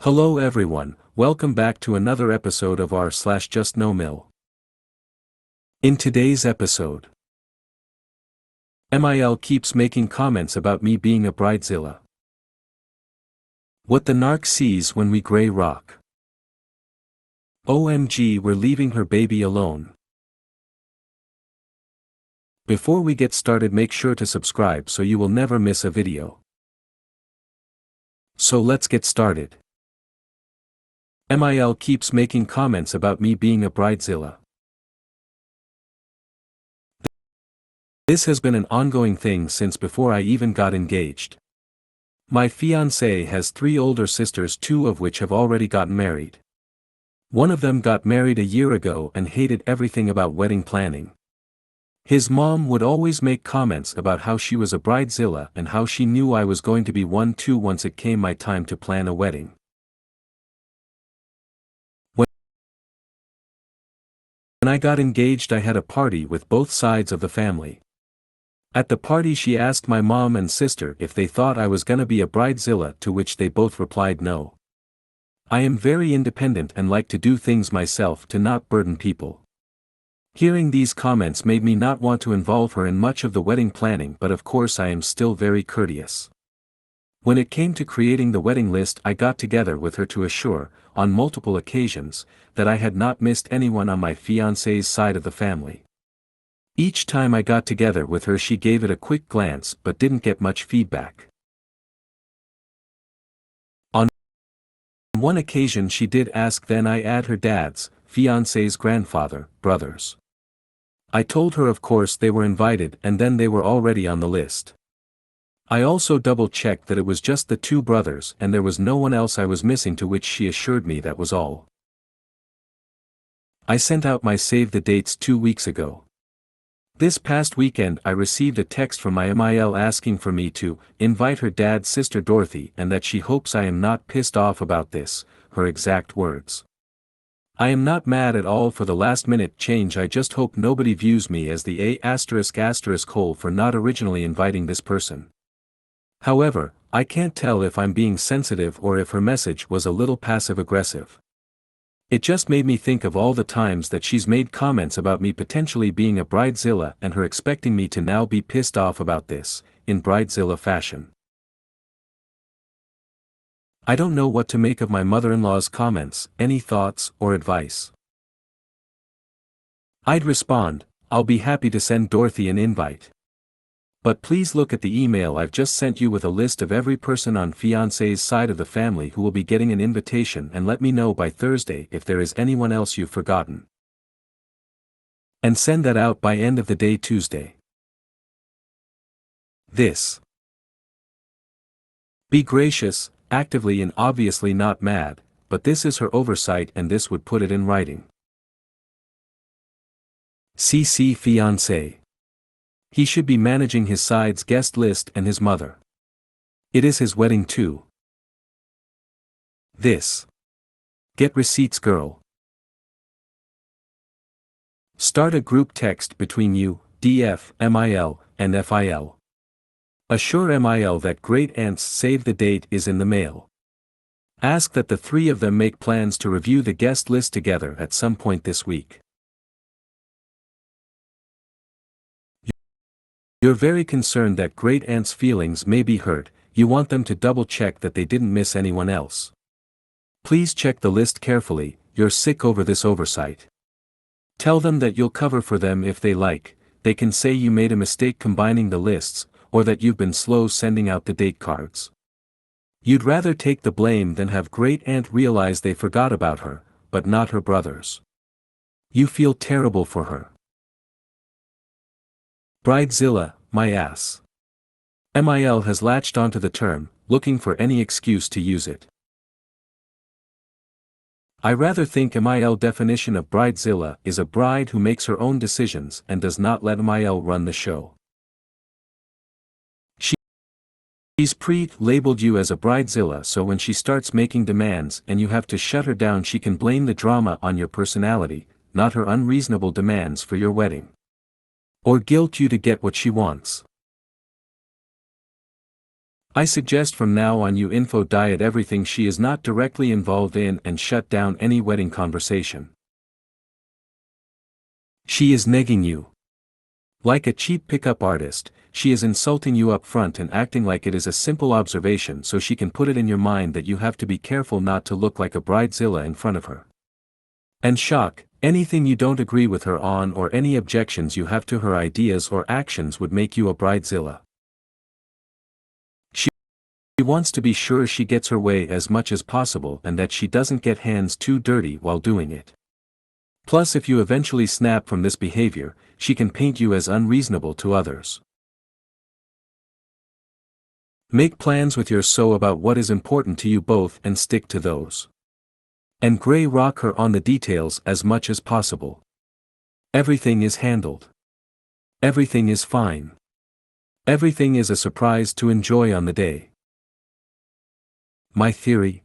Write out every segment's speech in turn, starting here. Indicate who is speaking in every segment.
Speaker 1: Hello everyone, welcome back to another episode of r/JustNoMil. In today's episode, MIL keeps making comments about me being a bridezilla. What the narc sees when we grey rock. OMG, we're leaving her baby alone. Before we get started, make sure to subscribe so you will never miss a video. So let's get started. MIL keeps making comments about me being a bridezilla. This has been an ongoing thing since before I even got engaged. My fiancé has 3 older sisters, 2 of which have already gotten married. One of them got married a year ago and hated everything about wedding planning. His mom would always make comments about how she was a bridezilla and how she knew I was going to be one too once it came my time to plan a wedding. When I got engaged, I had a party with both sides of the family. At the party, she asked my mom and sister if they thought I was gonna be a bridezilla, to which they both replied no. I am very independent and like to do things myself to not burden people. Hearing these comments made me not want to involve her in much of the wedding planning, but of course I am still very courteous. When it came to creating the wedding list, I got together with her to assure, on multiple occasions, that I had not missed anyone on my fiancé's side of the family. Each time I got together with her, she gave it a quick glance but didn't get much feedback. On one occasion she did ask then I add her dad's, fiancé's grandfather, brothers. I told her of course they were invited and then they were already on the list. I also double-checked that it was just the 2 brothers and there was no one else I was missing, to which she assured me that was all. I sent out my save the dates 2 weeks ago. This past weekend I received a text from my MIL asking for me to invite her dad's sister Dorothy and that she hopes I am not pissed off about this, her exact words. I am not mad at all for the last-minute change, I just hope nobody views me as the A*** hole for not originally inviting this person. However, I can't tell if I'm being sensitive or if her message was a little passive-aggressive. It just made me think of all the times that she's made comments about me potentially being a bridezilla and her expecting me to now be pissed off about this, in bridezilla fashion. I don't know what to make of my mother-in-law's comments. Any thoughts or advice? I'd respond, I'll be happy to send Dorothy an invite. But please look at the email I've just sent you with a list of every person on fiancé's side of the family who will be getting an invitation, and let me know by Thursday if there is anyone else you've forgotten. And send that out by end of the day Tuesday. This. Be gracious, actively and obviously not mad, but this is her oversight and this would put it in writing. CC fiancé. He should be managing his side's guest list and his mother. It is his wedding too. This. Get receipts, girl. Start a group text between you, DF, MIL, and FIL. Assure MIL that great aunt's save the date is in the mail. Ask that the 3 of them make plans to review the guest list together at some point this week. You're very concerned that great aunt's feelings may be hurt, you want them to double-check that they didn't miss anyone else. Please check the list carefully, you're sick over this oversight. Tell them that you'll cover for them if they like, they can say you made a mistake combining the lists, or that you've been slow sending out the date cards. You'd rather take the blame than have great aunt realize they forgot about her, but not her brothers. You feel terrible for her. Bridezilla, my ass. MIL has latched onto the term, looking for any excuse to use it. I rather think MIL definition of bridezilla is a bride who makes her own decisions and does not let MIL run the show. She's pre-labeled you as a bridezilla, so when she starts making demands and you have to shut her down, she can blame the drama on your personality, not her unreasonable demands for your wedding. Or guilt you to get what she wants. I suggest from now on you info diet everything she is not directly involved in and shut down any wedding conversation. She is negging you. Like a cheap pickup artist, she is insulting you up front and acting like it is a simple observation so she can put it in your mind that you have to be careful not to look like a bridezilla in front of her. And shock, anything you don't agree with her on or any objections you have to her ideas or actions would make you a bridezilla. She wants to be sure she gets her way as much as possible and that she doesn't get hands too dirty while doing it. Plus, if you eventually snap from this behavior, she can paint you as unreasonable to others. Make plans with your so about what is important to you both and stick to those. And gray rock her on the details as much as possible. Everything is handled. Everything is fine. Everything is a surprise to enjoy on the day. My theory?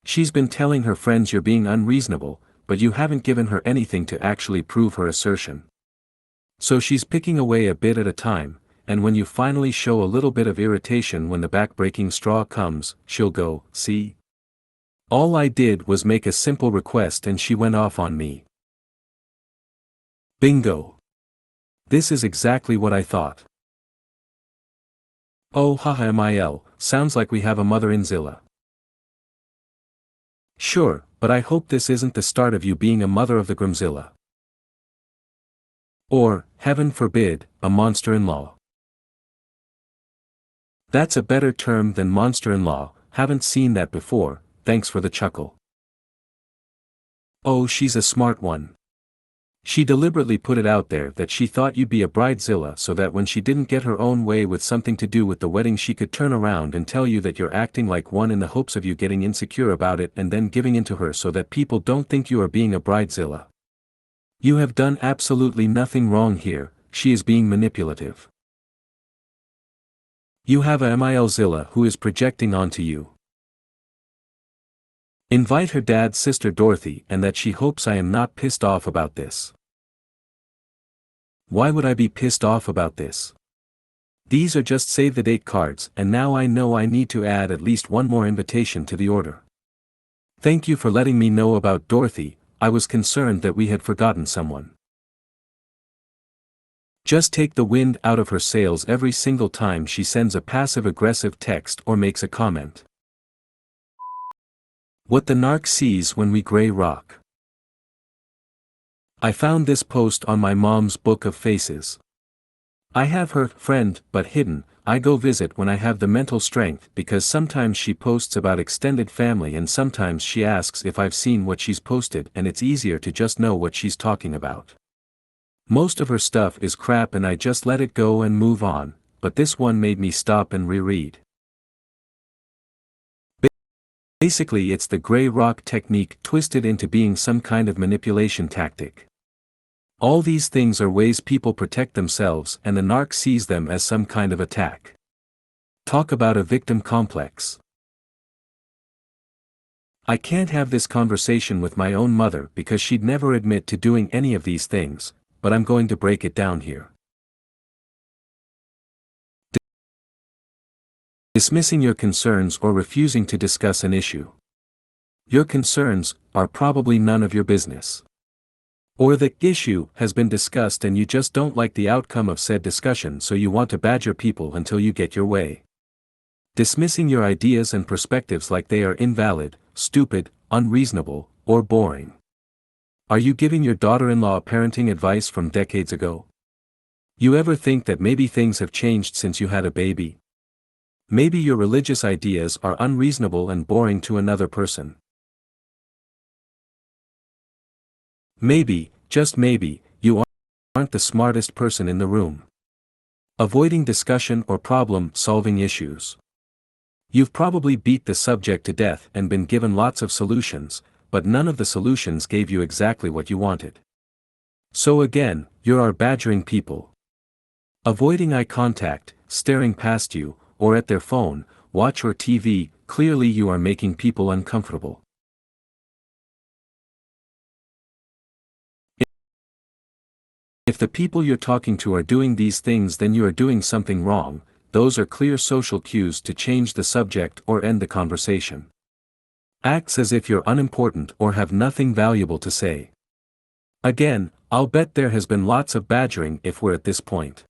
Speaker 1: She's been telling her friends you're being unreasonable, but you haven't given her anything to actually prove her assertion. So she's picking away a bit at a time, and when you finally show a little bit of irritation when the back-breaking straw comes, she'll go, "See? All I did was make a simple request and she went off on me." Bingo! This is exactly what I thought. Oh haha mil, sounds like we have a mother-in-Zilla. Sure, but I hope this isn't the start of you being a mother of the Grimzilla. Or, heaven forbid, a monster-in-law. That's a better term than monster-in-law, haven't seen that before, thanks for the chuckle. Oh, she's a smart one. She deliberately put it out there that she thought you'd be a bridezilla so that when she didn't get her own way with something to do with the wedding she could turn around and tell you that you're acting like one in the hopes of you getting insecure about it and then giving in to her so that people don't think you are being a bridezilla. You have done absolutely nothing wrong here, she is being manipulative. You have a milzilla who is projecting onto you. Invite her dad's sister Dorothy and that she hopes I am not pissed off about this. Why would I be pissed off about this? These are just save the date cards and now I know I need to add at least one more invitation to the order. Thank you for letting me know about Dorothy, I was concerned that we had forgotten someone. Just take the wind out of her sails every single time she sends a passive-aggressive text or makes a comment. What the narc sees when we gray rock. I found this post on my mom's book of faces. I have her friend, but hidden, I go visit when I have the mental strength because sometimes she posts about extended family and sometimes she asks if I've seen what she's posted and it's easier to just know what she's talking about. Most of her stuff is crap and I just let it go and move on, but this one made me stop and reread. Basically it's the gray rock technique twisted into being some kind of manipulation tactic. All these things are ways people protect themselves and the narc sees them as some kind of attack. Talk about a victim complex. I can't have this conversation with my own mother because she'd never admit to doing any of these things, but I'm going to break it down here. Dismissing your concerns or refusing to discuss an issue. Your concerns are probably none of your business. Or the issue has been discussed and you just don't like the outcome of said discussion so you want to badger people until you get your way. Dismissing your ideas and perspectives like they are invalid, stupid, unreasonable, or boring. Are you giving your daughter-in-law parenting advice from decades ago? You ever think that maybe things have changed since you had a baby? Maybe your religious ideas are unreasonable and boring to another person. Maybe, just maybe, you aren't the smartest person in the room. Avoiding discussion or problem-solving issues. You've probably beat the subject to death and been given lots of solutions, but none of the solutions gave you exactly what you wanted. So again, you're badgering people. Avoiding eye contact, staring past you, or at their phone, watch or TV, clearly you are making people uncomfortable. If the people you're talking to are doing these things then you are doing something wrong, those are clear social cues to change the subject or end the conversation. Acts as if you're unimportant or have nothing valuable to say. Again, I'll bet there has been lots of badgering if we're at this point.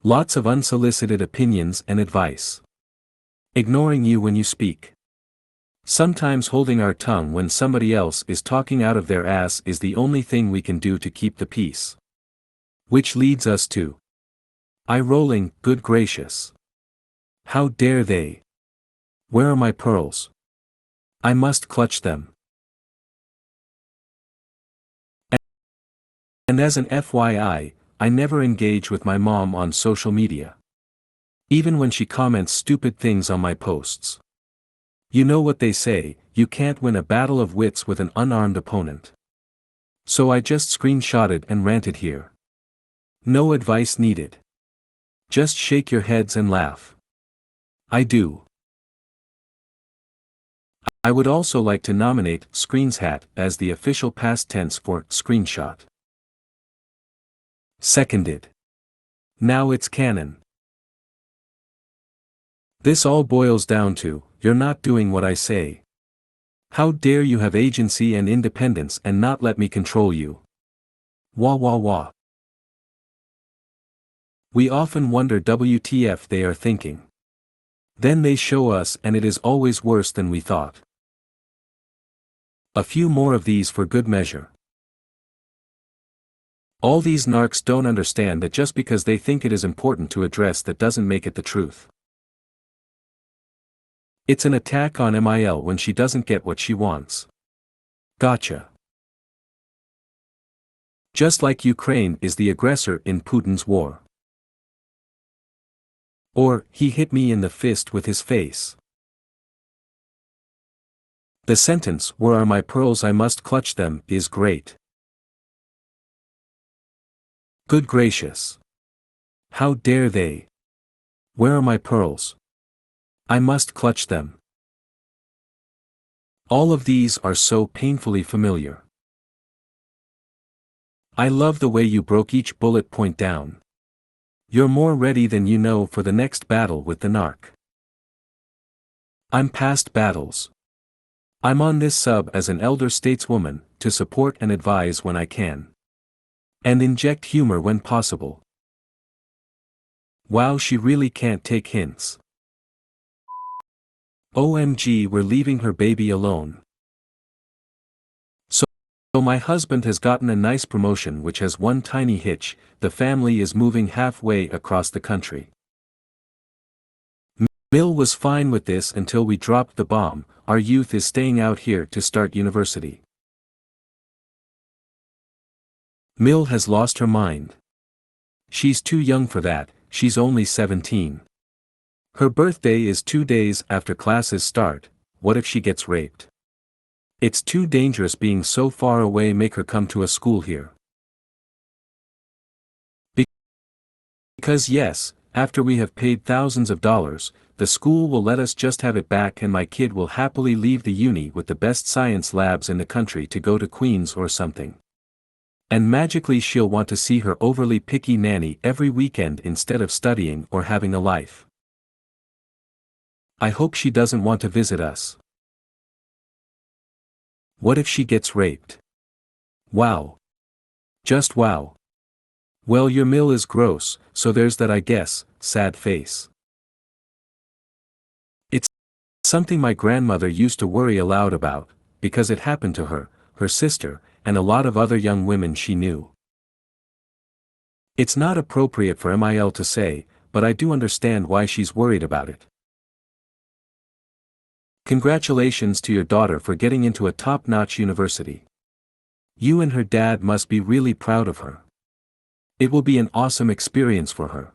Speaker 1: Lots of unsolicited opinions and advice. Ignoring you when you speak. Sometimes holding our tongue when somebody else is talking out of their ass is the only thing we can do to keep the peace. Which leads us to eye-rolling, good gracious. How dare they? Where are my pearls? I must clutch them. And as an FYI, I never engage with my mom on social media. Even when she comments stupid things on my posts. You know what they say, you can't win a battle of wits with an unarmed opponent. So I just screenshotted and ranted here. No advice needed. Just shake your heads and laugh. I do. I would also like to nominate screenshat as the official past tense for screenshot. Seconded. Now it's canon. This all boils down to, you're not doing what I say. How dare you have agency and independence and not let me control you? Wah wah wah. We often wonder WTF they are thinking. Then they show us and it is always worse than we thought. A few more of these for good measure. All these narcs don't understand that just because they think it is important to address that doesn't make it the truth. It's an attack on MIL when she doesn't get what she wants. Gotcha. Just like Ukraine is the aggressor in Putin's war. Or, he hit me in the fist with his face. The sentence, where are my pearls I must clutch them, is great. Good gracious. How dare they? Where are my pearls? I must clutch them. All of these are so painfully familiar. I love the way you broke each bullet point down. You're more ready than you know for the next battle with the narc. I'm past battles. I'm on this sub as an elder stateswoman, to support and advise when I can. And inject humor when possible. Wow, she really can't take hints. OMG, we're leaving her baby alone. So my husband has gotten a nice promotion which has one tiny hitch, the family is moving halfway across the country. Mil was fine with this until we dropped the bomb, our youth is staying out here to start university. Mil has lost her mind. She's too young for that, she's only 17. Her birthday is 2 days after classes start, what if she gets raped? It's too dangerous being so far away make her come to a school here. Because yes, after we have paid thousands of dollars, the school will let us just have it back and my kid will happily leave the uni with the best science labs in the country to go to Queens or something. And magically she'll want to see her overly picky nanny every weekend instead of studying or having a life. I hope she doesn't want to visit us. What if she gets raped? Wow. Just wow. Well, your Mil is gross, so there's that I guess, sad face. It's something my grandmother used to worry aloud about, because it happened to her, her sister, and a lot of other young women she knew. It's not appropriate for MIL to say, but I do understand why she's worried about it. Congratulations to your daughter for getting into a top-notch university. You and her dad must be really proud of her. It will be an awesome experience for her.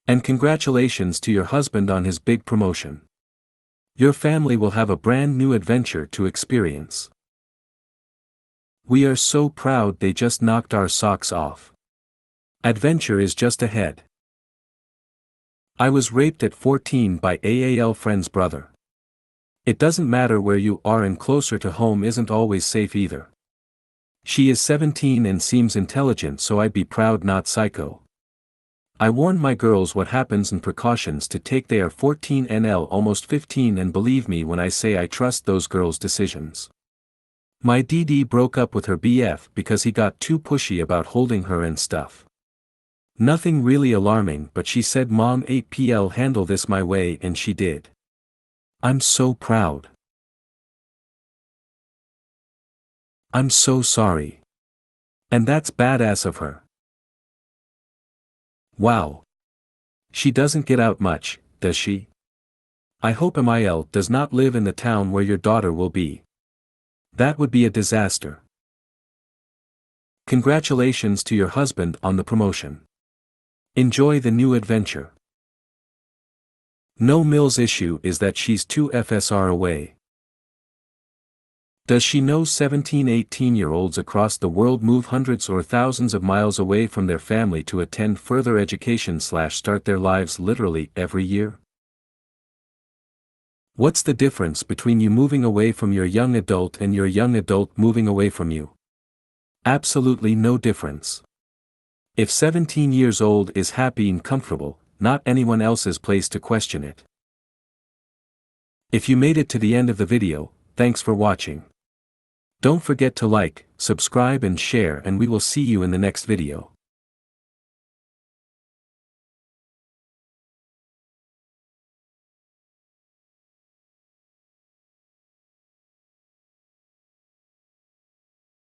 Speaker 1: And congratulations to your husband on his big promotion. Your family will have a brand new adventure to experience. We are so proud they just knocked our socks off. Adventure is just ahead. I was raped at 14 by AAL friend's brother. It doesn't matter where you are and closer to home isn't always safe either. She is 17 and seems intelligent, so I'd be proud, not psycho. I warned my girls what happens and precautions to take. They are 14 NL almost 15 and believe me when I say I trust those girls' decisions. My DD broke up with her BF because he got too pushy about holding her and stuff. Nothing really alarming, but she said Mom 8PL handle this my way and she did. I'm so proud. I'm so sorry. And that's badass of her. Wow. She doesn't get out much, does she? I hope MIL does not live in the town where your daughter will be. That would be a disaster. Congratulations to your husband on the promotion. Enjoy the new adventure. No Mil's issue is that she's too FSR away. Does she know 17-18-year-olds across the world move hundreds or thousands of miles away from their family to attend further education/start their lives literally every year? What's the difference between you moving away from your young adult and your young adult moving away from you? Absolutely no difference. If 17 years old is happy and comfortable, not anyone else's place to question it. If you made it to the end of the video, thanks for watching. Don't forget to like, subscribe and share, and we will see you in the next video.